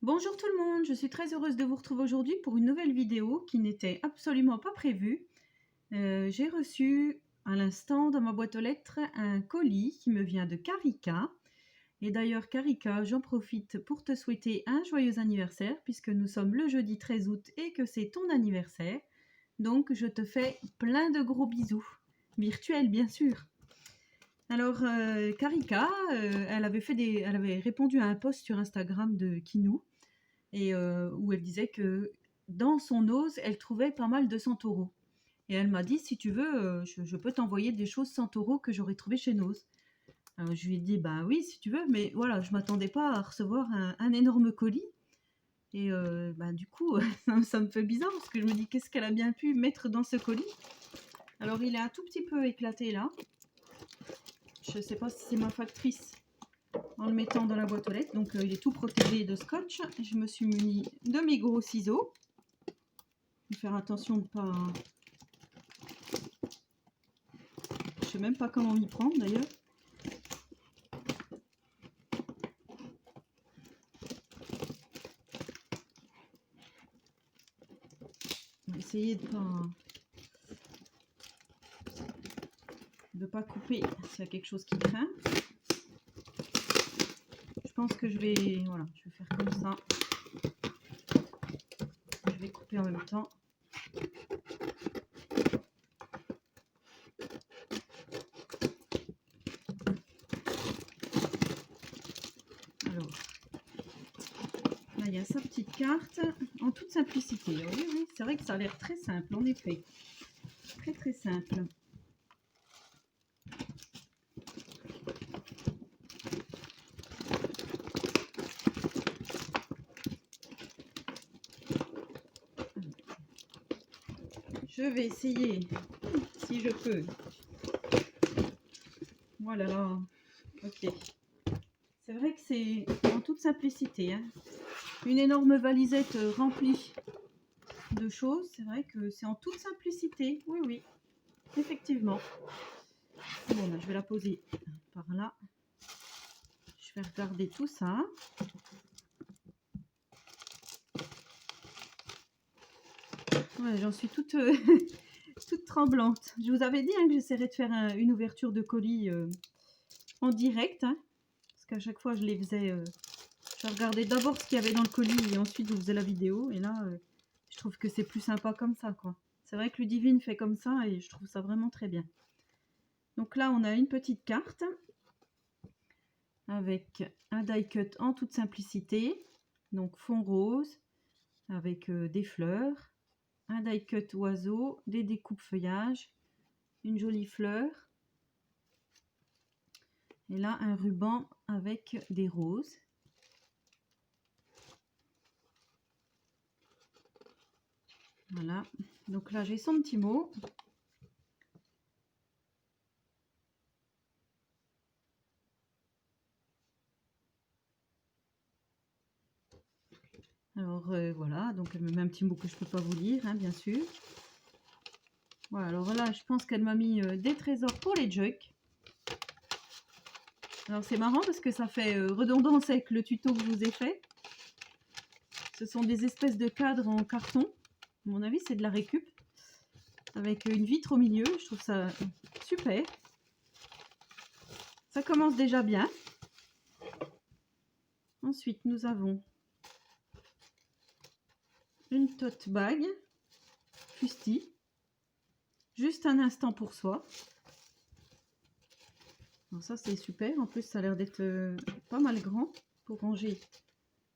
Bonjour tout le monde, je suis très heureuse de vous retrouver aujourd'hui pour une nouvelle vidéo qui n'était absolument pas prévue. J'ai reçu à l'instant dans ma boîte aux lettres un colis qui me vient de Carica. Et d'ailleurs Carica, j'en profite pour te souhaiter un joyeux anniversaire puisque nous sommes le jeudi 13 août et que c'est ton anniversaire. Donc je te fais plein de gros bisous, virtuels bien sûr. Alors Carica, elle avait répondu à un post sur Instagram de Kinou et où elle disait que dans son ose, elle trouvait pas mal de Santoro. Et elle m'a dit, si tu veux, je peux t'envoyer des choses Santoro que j'aurais trouvées chez Nose. Alors, je lui ai dit, bah oui, si tu veux, mais voilà, je m'attendais pas à recevoir un énorme colis. Et bah, du coup, ça me fait bizarre parce que je me dis, qu'est-ce qu'elle a bien pu mettre dans ce colis? Alors, il est un tout petit peu éclaté là. Je sais pas si c'est ma factrice en le mettant dans la boîte aux lettres. Donc, il est tout protégé de scotch. Je me suis munie de mes gros ciseaux. Faire attention de pas... Je sais même pas comment m'y prendre d'ailleurs. On va essayer de pas couper s'il y a quelque chose qui craint. Je pense que je vais faire comme ça. Je vais couper en même temps. Alors, là il y a sa petite carte en toute simplicité. Oui, c'est vrai que ça a l'air très simple en effet. Très simple. Je vais essayer, si je peux. Voilà, ok. C'est vrai que c'est en toute simplicité. Hein. Une énorme valisette remplie de choses. C'est vrai que c'est en toute simplicité. Oui, effectivement. Bon, là, je vais la poser par là. Je vais regarder tout ça. Ouais, j'en suis toute, toute tremblante. Je vous avais dit hein, que j'essaierais de faire une ouverture de colis en direct. Hein, parce qu'à chaque fois, je les faisais... je regardais d'abord ce qu'il y avait dans le colis et ensuite, je vous faisais la vidéo. Et là, je trouve que c'est plus sympa comme ça, quoi. C'est vrai que Ludivine fait comme ça et je trouve ça vraiment très bien. Donc là, on a une petite carte avec un die cut en toute simplicité. Donc fond rose avec des fleurs. Un die cut oiseau, des découpes feuillage, une jolie fleur. Et là, un ruban avec des roses. Voilà. Donc là, j'ai son petit mot. Alors voilà, donc elle me met un petit mot que je ne peux pas vous lire, hein, bien sûr. Voilà, alors là, je pense qu'elle m'a mis des trésors pour les jokes. Alors c'est marrant parce que ça fait redondance avec le tuto que je vous ai fait. Ce sont des espèces de cadres en carton. À mon avis, c'est de la récup. Avec une vitre au milieu, je trouve ça super. Ça commence déjà bien. Ensuite, nous avons une tote bag fusti. Juste un instant pour soi. Alors ça, c'est super. En plus, ça a l'air d'être pas mal grand pour ranger.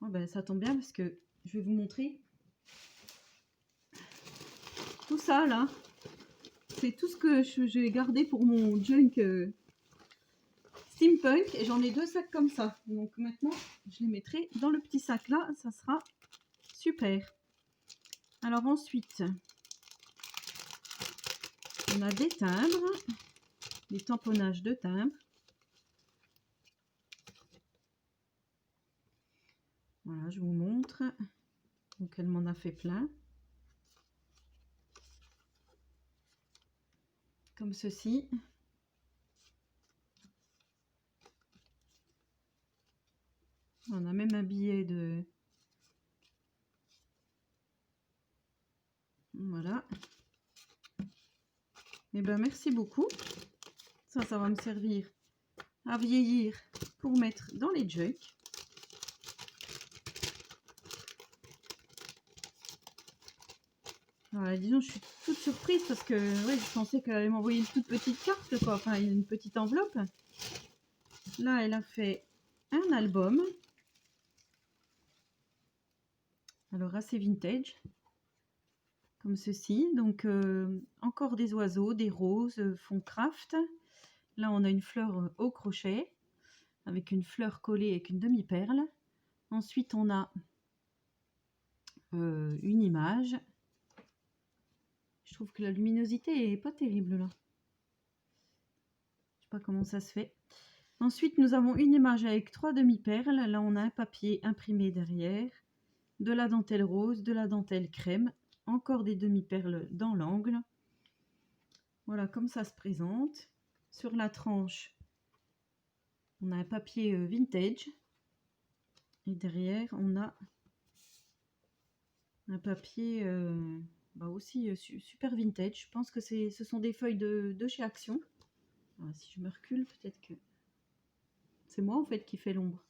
Oh, ben, ça tombe bien parce que je vais vous montrer. Tout ça, là, c'est tout ce que j'ai gardé pour mon junk steampunk. Et j'en ai 2 sacs comme ça. Donc maintenant, je les mettrai dans le petit sac là. Ça sera super. Alors ensuite, on a des timbres. Des tamponnages de timbres. Voilà, je vous montre. Donc elle m'en a fait plein. Comme ceci. On a même un billet de Voilà. Et ben merci beaucoup. Ça va me servir à vieillir pour mettre dans les jugs. Voilà, disons, je suis toute surprise parce que ouais, je pensais qu'elle allait m'envoyer une toute petite carte, quoi. Enfin, une petite enveloppe. Là, elle a fait un album. Alors, assez vintage. Comme ceci. Donc, encore des oiseaux, des roses, fond craft. Là, on a une fleur au crochet. Avec une fleur collée avec une demi-perle. Ensuite, on a une image. Je trouve que la luminosité est pas terrible là. Je sais pas comment ça se fait. Ensuite, nous avons une image avec 3 demi-perles. Là, on a un papier imprimé derrière, de la dentelle rose, de la dentelle crème, encore des demi-perles dans l'angle. Voilà comme ça se présente. Sur la tranche, on a un papier vintage. Et derrière, on a un papier aussi super vintage. Je pense que ce sont des feuilles de chez Action. Alors, si je me recule, peut-être que c'est moi en fait qui fait l'ombre.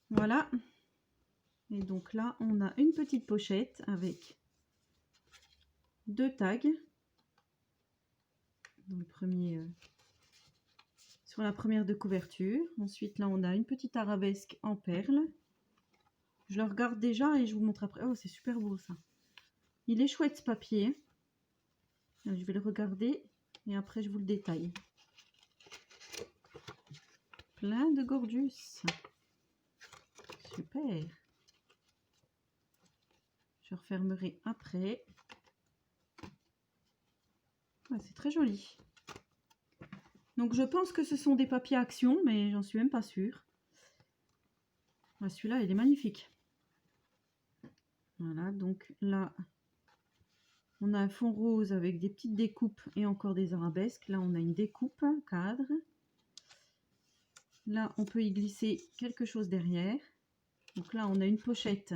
Voilà. Et donc là, on a une petite pochette avec 2 tags. Dans le premier, sur la première de couverture. Ensuite, là, on a une petite arabesque en perles. Je le regarde déjà et je vous montre après. Oh, c'est super beau ça. Il est chouette ce papier. Je vais le regarder et après je vous le détaille. Plein de gorgeous. Super. Je refermerai après. Ouais, c'est très joli. Donc je pense que ce sont des papiers Action, mais j'en suis même pas sûre. Ouais, celui-là, il est magnifique. Voilà, donc là, on a un fond rose avec des petites découpes et encore des arabesques. Là, on a une découpe, un cadre. Là, on peut y glisser quelque chose derrière. Donc là, on a une pochette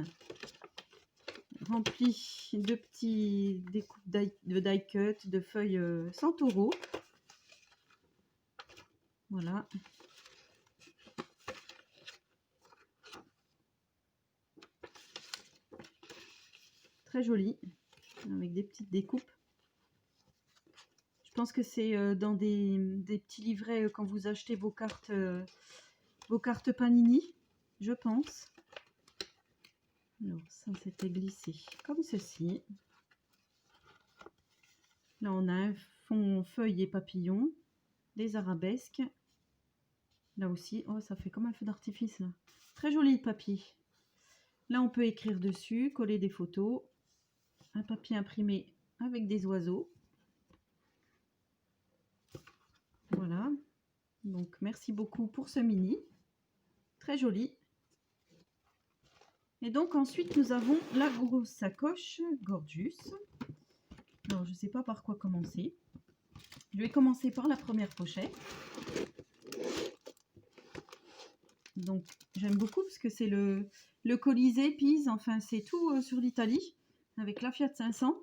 remplie de petits découpes de die cut, de feuilles Centauro. Voilà. Très joli, avec des petites découpes. Je pense que c'est dans des petits livrets quand vous achetez vos cartes Panini, je pense. Alors ça, c'était glissé comme ceci. Là, on a un fond feuille et papillon, des arabesques. Là aussi, oh, ça fait comme un feu d'artifice là. Très joli le papier. Là, on peut écrire dessus, coller des photos. Un papier imprimé avec des oiseaux. Voilà. Donc, merci beaucoup pour ce mini. Très joli. Et donc, ensuite, nous avons la grosse sacoche Gorgeous. Alors, je ne sais pas par quoi commencer. Je vais commencer par la première pochette. Donc, j'aime beaucoup parce que c'est le Colisée, Pise. Enfin, c'est tout sur l'Italie avec la Fiat 500.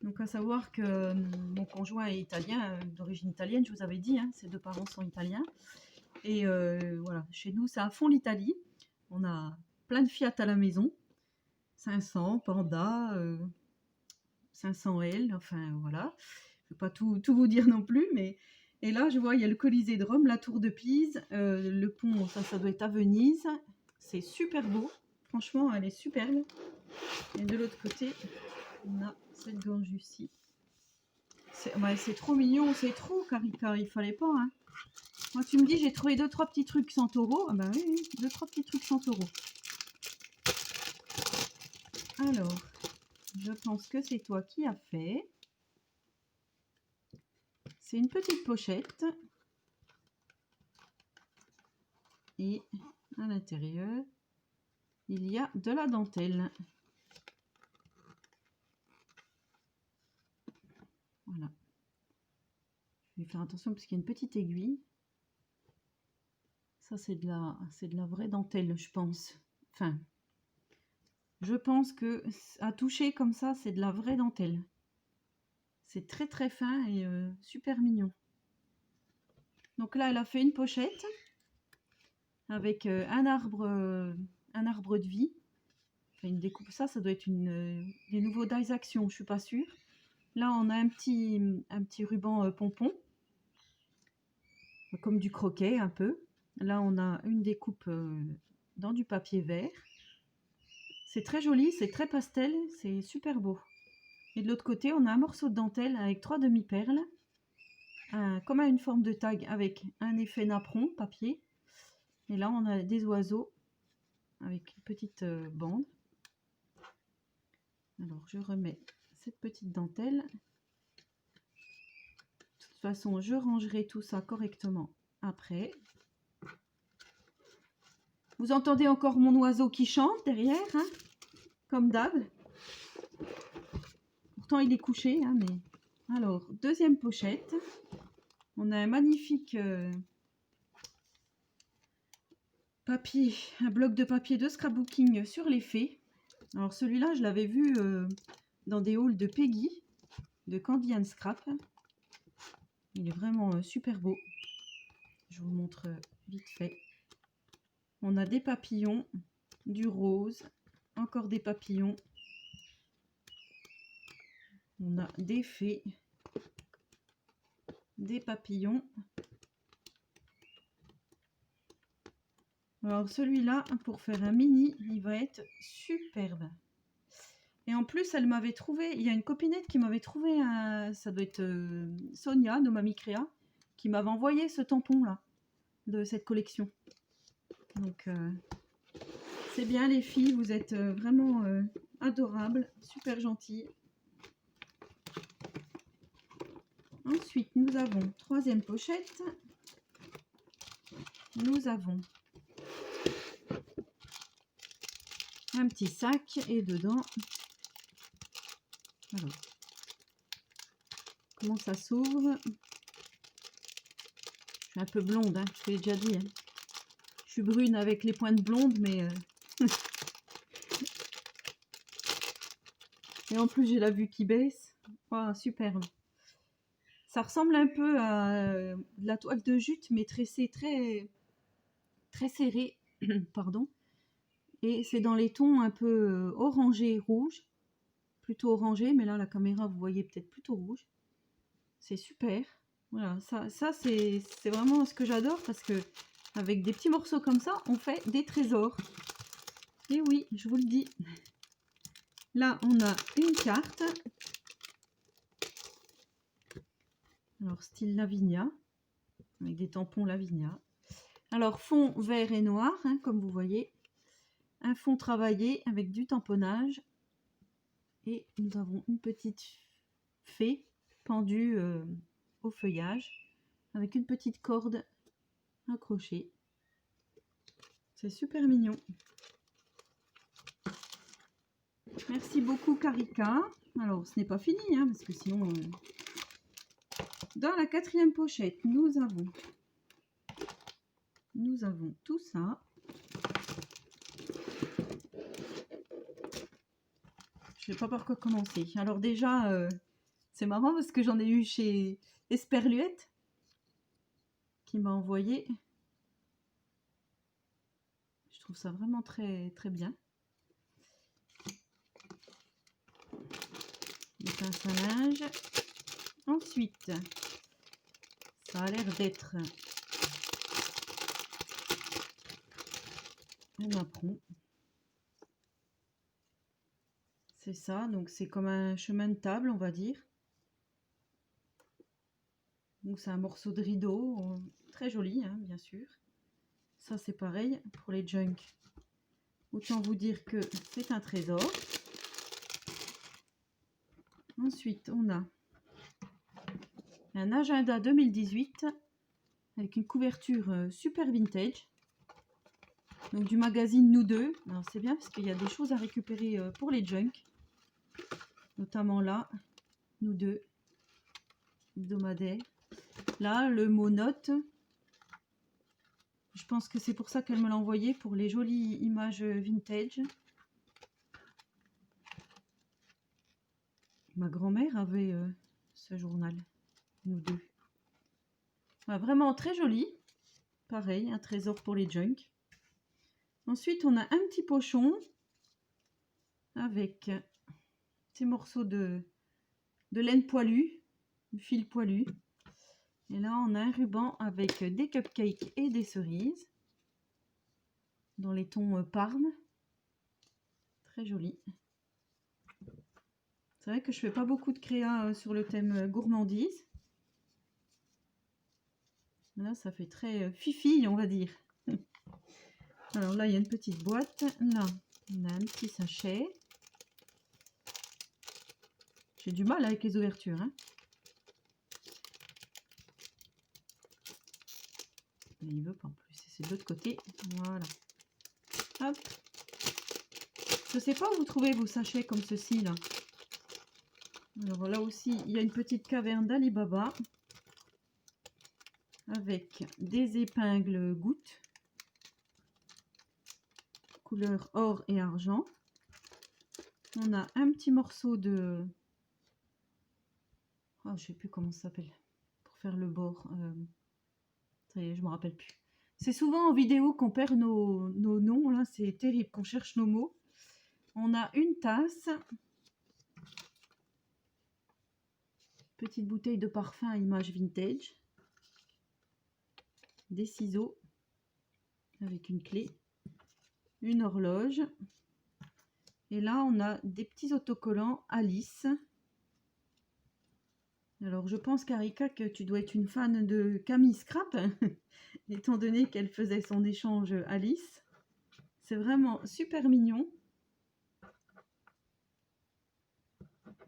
Donc, à savoir que mon conjoint est italien, d'origine italienne, je vous avais dit, hein, ses 2 parents sont italiens. Et voilà, chez nous, c'est à fond l'Italie. On a plein de Fiat à la maison. 500, Panda, 500L, enfin voilà. Je ne vais pas tout vous dire non plus, mais... Et là, je vois, il y a le Colisée de Rome, la Tour de Pise, le pont, ça doit être à Venise. C'est super beau. Franchement, elle est superbe. Et de l'autre côté, on a cette gorge-ci. C'est trop mignon, c'est trop, Carica, il fallait pas. Hein. Moi, tu me dis, j'ai trouvé 2-3 petits trucs Centauro. Ah bah oui, 2-3 petits trucs Centauro. Alors, je pense que c'est toi qui as fait. C'est une petite pochette. Et à l'intérieur, il y a de la dentelle. Voilà. Je vais faire attention parce qu'il y a une petite aiguille. Ça, c'est de la vraie dentelle, je pense. Enfin, Je pense que à toucher comme ça, c'est de la vraie dentelle. C'est très très fin et super mignon. Donc là, elle a fait une pochette avec un arbre de vie. Enfin, une découpe, ça doit être des nouveaux Dies Action, je suis pas sûre. Là, on a un petit ruban pompon, comme du croquet un peu. Là, on a une découpe dans du papier vert. C'est très joli, c'est très pastel, c'est super beau. Et de l'autre côté, on a un morceau de dentelle avec 3 demi-perles, comme une forme de tag avec un effet napperon, papier. Et là, on a des oiseaux avec une petite bande. Alors, je remets cette petite dentelle. De toute façon, je rangerai tout ça correctement après. Vous entendez encore mon oiseau qui chante derrière, hein, comme d'hab. Pourtant, il est couché, hein, mais... Alors, deuxième pochette. On a un magnifique papier, un bloc de papier de scrapbooking sur les fées. Alors, celui-là, je l'avais vu dans des hauls de Peggy, de Candy and Scrap. Il est vraiment super beau. Je vous montre vite fait. On a des papillons, du rose, encore des papillons. On a des fées, des papillons. Alors celui-là, pour faire un mini, il va être superbe. Et en plus, elle m'avait trouvé, il y a une copinette qui m'avait trouvé, ça doit être Sonia de Mamie Créa, qui m'avait envoyé ce tampon-là, de cette collection. Donc, c'est bien les filles, vous êtes vraiment adorables, super gentilles. Ensuite, nous avons, troisième pochette, nous avons un petit sac et dedans, alors, comment ça s'ouvre? Je suis un peu blonde, hein, je te l'ai déjà dit. Hein. Je suis brune avec les pointes blondes, mais... Et en plus, j'ai la vue qui baisse. Oh, superbe. Ça ressemble un peu à de la toile de jute, mais tressée très serrée. Pardon. Et c'est dans les tons un peu orangé, rouge. Plutôt orangé, mais là, la caméra, vous voyez peut-être plutôt rouge. C'est super. Voilà, ça c'est vraiment ce que j'adore parce que avec des petits morceaux comme ça, on fait des trésors. Et oui, je vous le dis. Là, on a une carte. Alors, style Lavinia, avec des tampons Lavinia. Alors, fond vert et noir, hein, comme vous voyez. Un fond travaillé avec du tamponnage. Et nous avons une petite fée pendue au feuillage, avec une petite corde accrochée. C'est super mignon. Merci beaucoup, Karika. Alors, ce n'est pas fini, hein, parce que sinon... Dans la quatrième pochette, nous avons tout ça. Je ne sais pas par quoi commencer. Alors déjà, c'est marrant parce que j'en ai eu chez Esperluette, qui m'a envoyé. Je trouve ça vraiment très, très bien. Des pinces à linge. Ensuite, ça a l'air d'être un napperon. C'est ça, donc c'est comme un chemin de table, on va dire. Donc c'est un morceau de rideau, très joli, hein, bien sûr. Ça c'est pareil pour les junk. Autant vous dire que c'est un trésor. Ensuite, on a un agenda 2018 avec une couverture super vintage. Donc du magazine Nous Deux. Alors c'est bien parce qu'il y a des choses à récupérer pour les junk. Notamment là, Nous Deux, hebdomadaire. Là, le mot note. Je pense que c'est pour ça qu'elle me l'a envoyé, pour les jolies images vintage. Ma grand-mère avait ce journal, nous deux. Voilà, vraiment très joli. Pareil, un trésor pour les junk. Ensuite, on a un petit pochon avec ces morceaux de laine poilue, fil poilu. Et là, on a un ruban avec des cupcakes et des cerises dans les tons Parme. Très joli. C'est vrai que je fais pas beaucoup de créa sur le thème gourmandise. Là, ça fait très fifi, on va dire. Alors là, il y a une petite boîte. Là, on a un petit sachet. J'ai du mal avec les ouvertures, hein. Mais il veut pas en plus. C'est de l'autre côté. Voilà. Hop. Je sais pas où vous trouvez vos sachets comme ceci, là. Alors là aussi, il y a une petite caverne d'Alibaba avec des épingles gouttes, couleur or et argent. On a un petit morceau de... Oh, je sais plus comment ça s'appelle. Pour faire le bord. Ça y est, je me rappelle plus. C'est souvent en vidéo qu'on perd nos noms. Là, c'est terrible qu'on cherche nos mots. On a une tasse. Petite bouteille de parfum à image vintage. Des ciseaux avec une clé. Une horloge. Et là, on a des petits autocollants Alice. Alors, je pense, Karika, que tu dois être une fan de Camille Scrap, étant donné qu'elle faisait son échange Alice. C'est vraiment super mignon.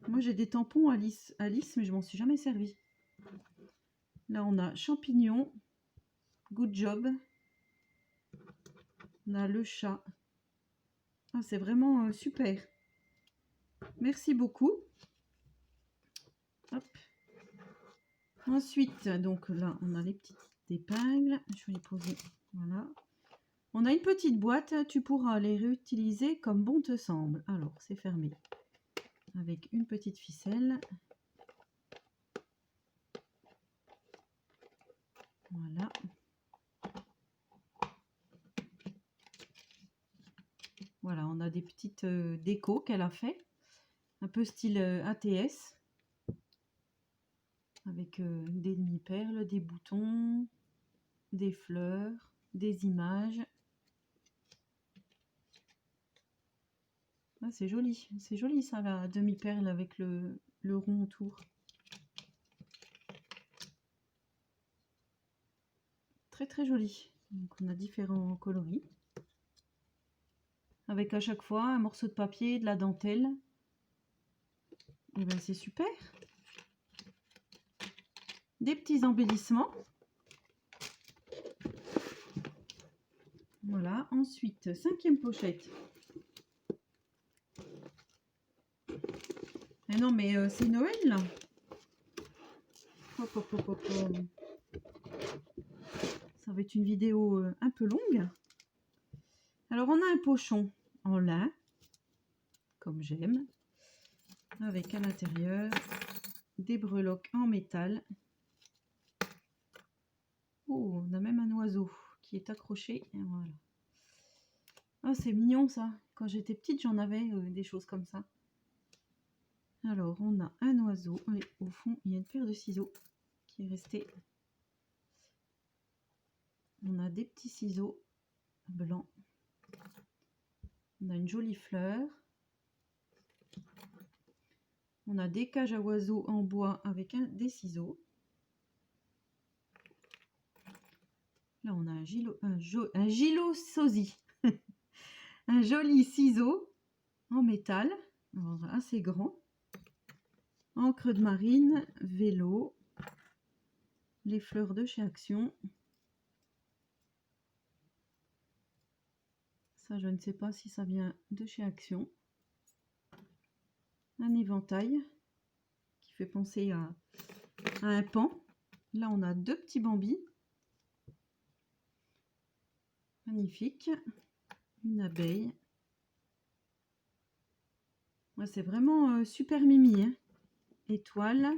Moi, j'ai des tampons Alice, mais je m'en suis jamais servi. Là, on a champignons, good job. On a le chat. Ah, c'est vraiment super. Merci beaucoup. Hop. Ensuite, donc là, on a les petites épingles. Je vais les poser. Voilà. On a une petite boîte. Tu pourras les réutiliser comme bon te semble. Alors, c'est fermé. Avec une petite ficelle. Voilà. Voilà, on a des petites décos qu'elle a fait. Un peu style ATS. Avec des demi-perles, des boutons, des fleurs, des images. Ah, c'est joli ça, la demi-perle avec le rond autour. Très très joli. Donc on a différents coloris. Avec à chaque fois un morceau de papier, de la dentelle. Et ben c'est super. Des petits embellissements. Voilà, ensuite, 5e pochette. Ah non, mais c'est Noël là. Hop, hop, hop, hop, hop. Ça va être une vidéo un peu longue. Alors, on a un pochon en lin, comme j'aime, avec à l'intérieur des breloques en métal. Oh, on a même un oiseau qui est accroché. Et voilà. Oh, c'est mignon ça. Quand j'étais petite, j'en avais des choses comme ça. Alors, on a un oiseau. Et au fond, il y a une paire de ciseaux qui est restée. On a des petits ciseaux blancs. On a une jolie fleur. On a des cages à oiseaux en bois avec des ciseaux. Là, on a un gilo sosie. Un joli ciseau en métal, alors assez grand. Encre de marine, vélo, les fleurs de chez Action. Ça, je ne sais pas si ça vient de chez Action. Un éventail qui fait penser à un pan. Là, on a deux petits bambis. Magnifique. Une abeille. Ouais, c'est vraiment super mimi, hein. étoile.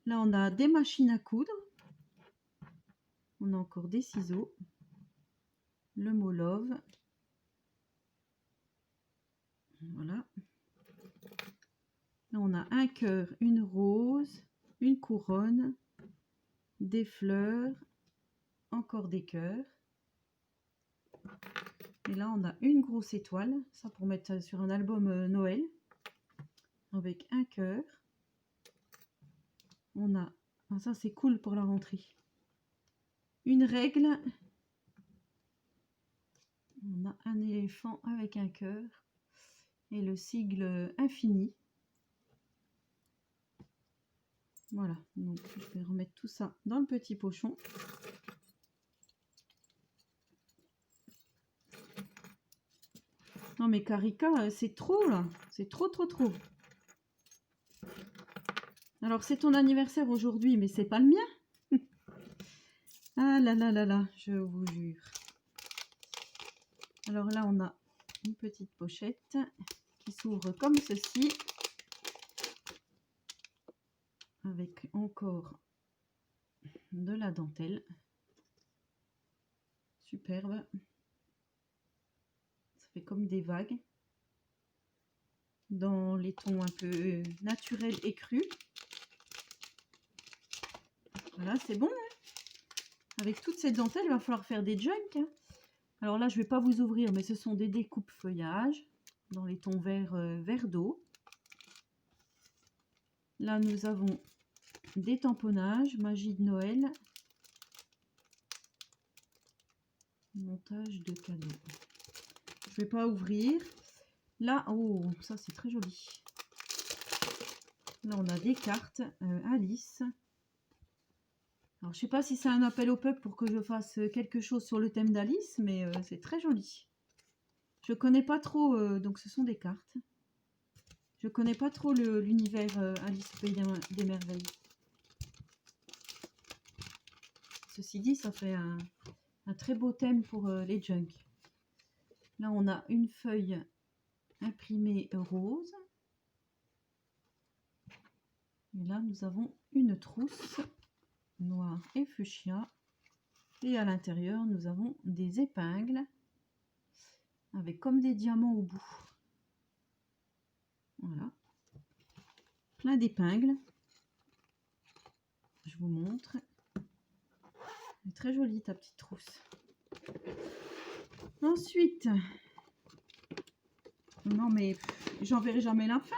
Là, on a des machines à coudre. On a encore des ciseaux. Le mot love. Voilà. Là, on a un cœur, une rose, une couronne, des fleurs, encore des cœurs. Et là, on a une grosse étoile. Ça, pour mettre sur un album Noël. Avec un cœur. On a... Ah, ça, c'est cool pour la rentrée. Une règle. On a un éléphant avec un cœur. Et le sigle infini. Voilà, donc je vais remettre tout ça dans le petit pochon. Non mais Karika, c'est trop là, c'est trop. Alors c'est ton anniversaire aujourd'hui, mais c'est pas le mien. Ah là là là là, je vous jure. Alors là on a une petite pochette qui s'ouvre comme ceci. Avec encore de la dentelle. Superbe. Ça fait comme des vagues. Dans les tons un peu naturels et crus. Voilà, c'est bon. Hein, avec toute cette dentelle, il va falloir faire des junks. Hein. Alors là, je ne vais pas vous ouvrir, mais ce sont des découpes feuillage. Dans les tons vert d'eau. Là, nous avons des tamponnages, magie de Noël. Montage de cadeaux. Je ne vais pas ouvrir. Là, oh, ça c'est très joli. Là, on a des cartes. Alice. Alors, je sais pas si c'est un appel au peuple pour que je fasse quelque chose sur le thème d'Alice, mais c'est très joli. Je connais pas trop, donc ce sont des cartes. Je connais pas trop l'univers Alice au Pays des Merveilles. Ceci dit, ça fait un très beau thème pour les junks. Là, on a une feuille imprimée rose. Et là, nous avons une trousse noire et fuchsia. Et à l'intérieur, nous avons des épingles avec comme des diamants au bout. Voilà. Plein d'épingles. Je vous montre. Elle est très jolie ta petite trousse. Ensuite, non mais j'en verrai jamais la fin.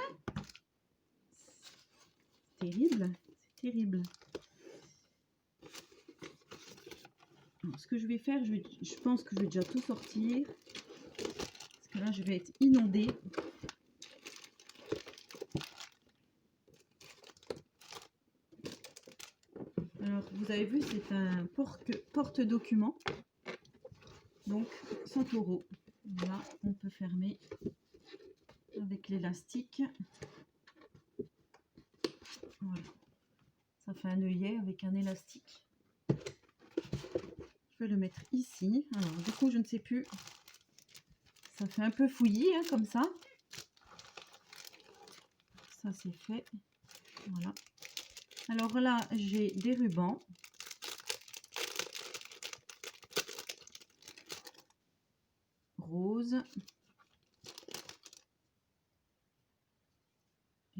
C'est terrible, c'est terrible. Alors, ce que je vais faire, je pense que je vais déjà tout sortir. Parce que là, je vais être inondée. Alors, vous avez vu, c'est un porte-document. Donc, 100 €. Là, on peut fermer avec l'élastique. Voilà. Ça fait un œillet avec un élastique. Je vais le mettre ici. Alors, du coup, je ne sais plus. Ça fait un peu fouillis, hein, comme ça. Ça, c'est fait. Voilà. Alors là, j'ai des rubans. Rose.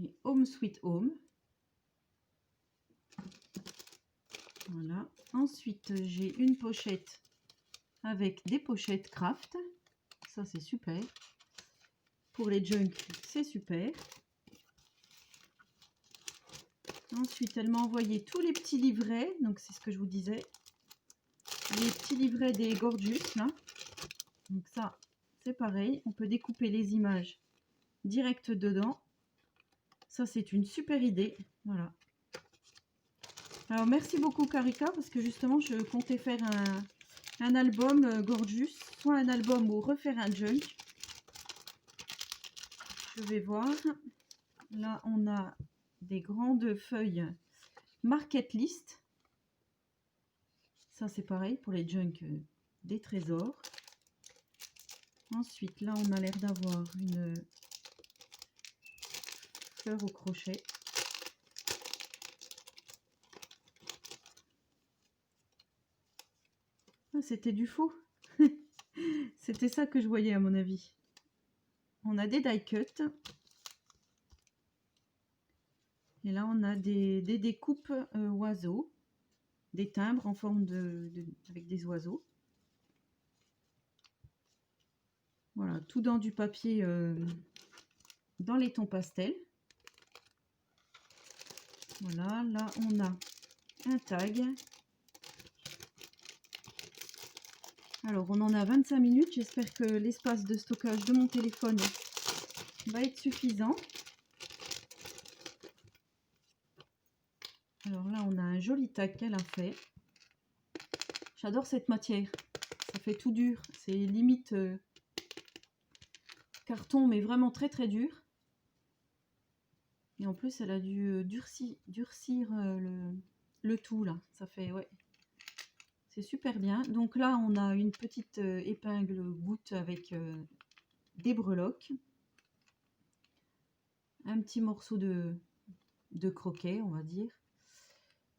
Et Home Sweet Home. Voilà. Ensuite, j'ai une pochette avec des pochettes craft. Ça, c'est super. Pour les junks, c'est super. Ensuite, elle m'a envoyé tous les petits livrets. Donc, c'est ce que je vous disais. Les petits livrets des Gorgeous, là. Donc ça, c'est pareil. On peut découper les images direct dedans. Ça, c'est une super idée. Voilà. Alors, merci beaucoup, Karika, parce que justement, je comptais faire un album Gorgeous. Soit un album ou refaire un junk. Je vais voir. Là, on a des grandes feuilles Market List. Ça, c'est pareil pour les junks des trésors. Ensuite, là, on a l'air d'avoir une fleur au crochet. c'était du faux. C'était ça que je voyais à mon avis. On a des die cut. Et là, on a des découpes oiseaux. Des timbres en forme avec des oiseaux. Voilà, tout dans du papier, dans les tons pastels. Voilà, là on a un tag. Alors on en a 25 minutes, j'espère que l'espace de stockage de mon téléphone va être suffisant. Alors là on a un joli tag qu'elle a fait. J'adore cette matière, ça fait tout dur, c'est limite carton mais vraiment très très dur. Et en plus elle a dû durcir le tout là, ça fait ouais. C'est super bien. Donc là, on a une petite épingle goutte avec des breloques. Un petit morceau de croquet, on va dire.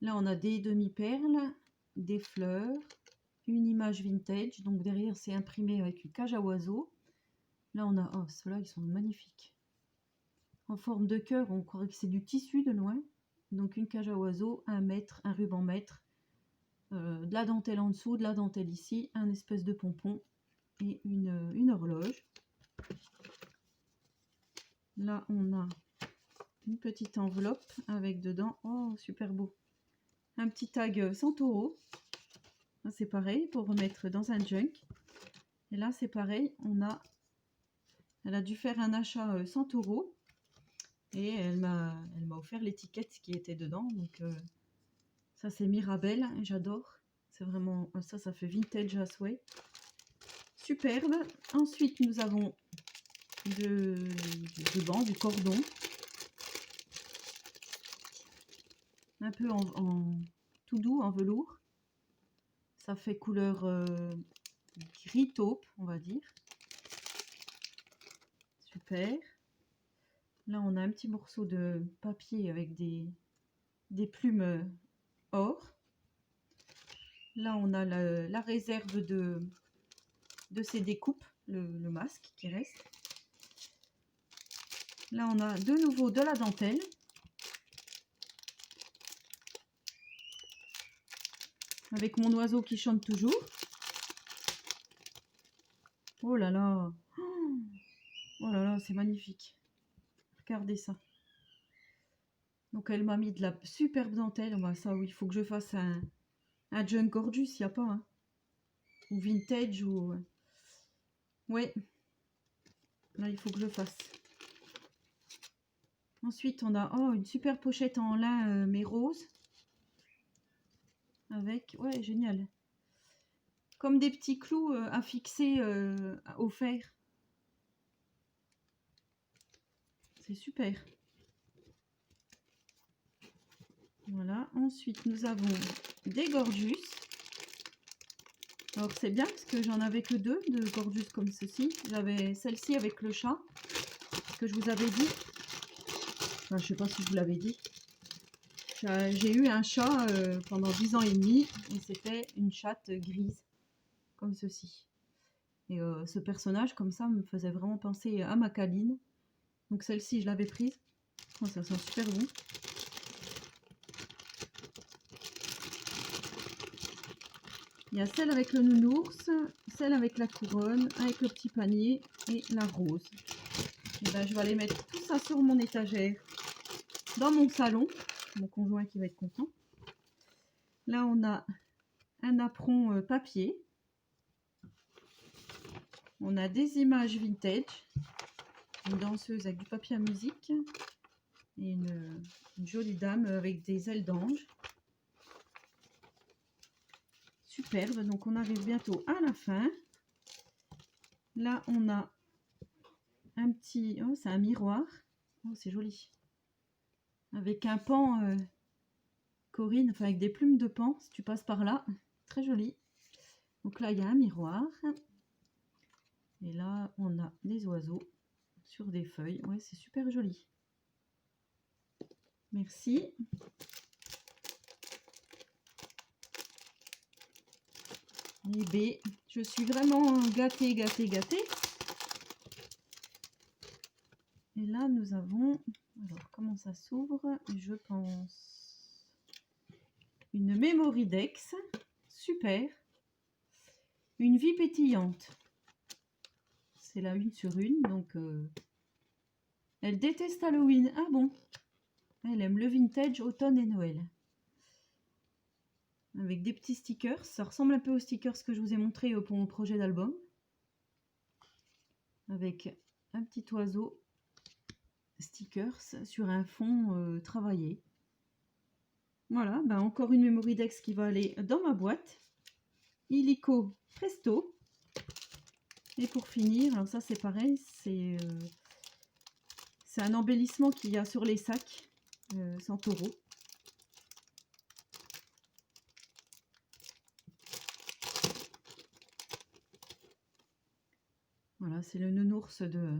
Là, on a des demi-perles, des fleurs, une image vintage. Donc derrière, c'est imprimé avec une cage à oiseaux. Là, on a... Oh, ceux-là, ils sont magnifiques. En forme de cœur, on croirait que c'est du tissu de loin. Donc une cage à oiseaux, un mètre, un ruban mètre. De la dentelle en dessous, de la dentelle ici, un espèce de pompon et une horloge. Là, on a une petite enveloppe avec dedans, oh super beau, un petit tag 100 €. C'est pareil pour remettre dans un junk. Et là, c'est pareil, elle a dû faire un achat 100 € et elle m'a offert l'étiquette qui était dedans. Donc ça, c'est Mirabelle, j'adore. C'est vraiment, ça fait vintage à souhait. Superbe. Ensuite, nous avons du ruban, du cordon. Un peu en tout doux, en velours. Ça fait couleur gris taupe, on va dire. Super. Là, on a un petit morceau de papier avec des plumes or. Là, on a la réserve de ces découpes, le masque qui reste. Là, on a de nouveau de la dentelle. Avec mon oiseau qui chante toujours. Oh là là. Oh là là, c'est magnifique. Regardez ça. Donc, elle m'a mis de la superbe dentelle. Bah, ça, oui, il faut que je fasse un junk gorgeous, il n'y a pas. Hein. Ou vintage, ou... Ouais. Là, il faut que je fasse. Ensuite, on a une super pochette en lin, mais rose. Avec, ouais, génial. Comme des petits clous à fixer au fer. C'est super. Voilà. Ensuite, nous avons des gorgeous. Alors, c'est bien parce que j'en avais que 2 de gorgeous comme ceci. J'avais celle-ci avec le chat que je vous avais dit. Enfin, je sais pas si je vous l'avais dit. J'ai eu un chat pendant 10 ans et demi et c'était une chatte grise comme ceci. Et ce personnage comme ça me faisait vraiment penser à ma câline. Donc celle-ci je l'avais prise. Oh, ça sent super bon. Il y a celle avec le nounours, celle avec la couronne, avec le petit panier et la rose. Et ben, je vais aller mettre tout ça sur mon étagère dans mon salon. Mon conjoint qui va être content. Là, on a un apron papier. On a des images vintage. Une danseuse avec du papier à musique. Et une jolie dame avec des ailes d'ange. Superbe. Donc, on arrive bientôt à la fin. Là, on a un petit... Oh, c'est un miroir. Oh, c'est joli. Avec un pan... Corinne, enfin avec des plumes de pan, si tu passes par là, très joli. Donc là, il y a un miroir. Et là, on a des oiseaux sur des feuilles. Ouais, c'est super joli. Merci. Et B, je suis vraiment gâtée, gâtée, gâtée. Et là, nous avons, alors comment ça s'ouvre? Je pense une Mémoridex, super. Une vie pétillante. C'est la 1 sur 1, donc elle déteste Halloween. Ah bon? Elle aime le vintage, automne et Noël. Avec des petits stickers. Ça ressemble un peu aux stickers que je vous ai montré pour mon projet d'album. Avec un petit oiseau stickers sur un fond travaillé. Voilà, ben encore une Mémoridex qui va aller dans ma boîte. Illico Presto. Et pour finir, alors ça c'est pareil, c'est un embellissement qu'il y a sur les sacs Santoro. Voilà, c'est le nounours de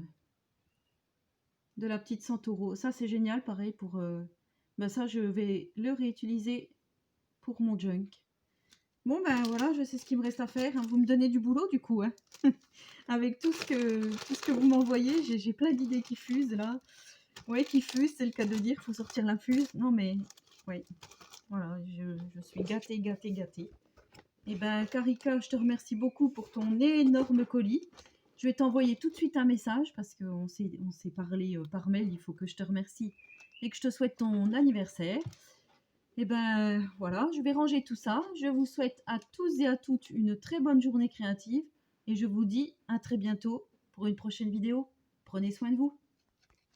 la petite Santoro. Ça c'est génial, pareil pour... ben ça je vais le réutiliser pour mon junk. Bon ben voilà, je sais ce qu'il me reste à faire. Vous me donnez du boulot du coup. Hein. Avec tout ce que vous m'envoyez, j'ai plein d'idées qui fusent là. Ouais, qui fusent, c'est le cas de dire, il faut sortir la fuse. Non mais, ouais, voilà, je suis gâtée, gâtée, gâtée. Et ben Karika, je te remercie beaucoup pour ton énorme colis. Je vais t'envoyer tout de suite un message parce qu'on s'est parlé par mail, il faut que je te remercie et que je te souhaite ton anniversaire. Et ben voilà, je vais ranger tout ça. Je vous souhaite à tous et à toutes une très bonne journée créative et je vous dis à très bientôt pour une prochaine vidéo. Prenez soin de vous.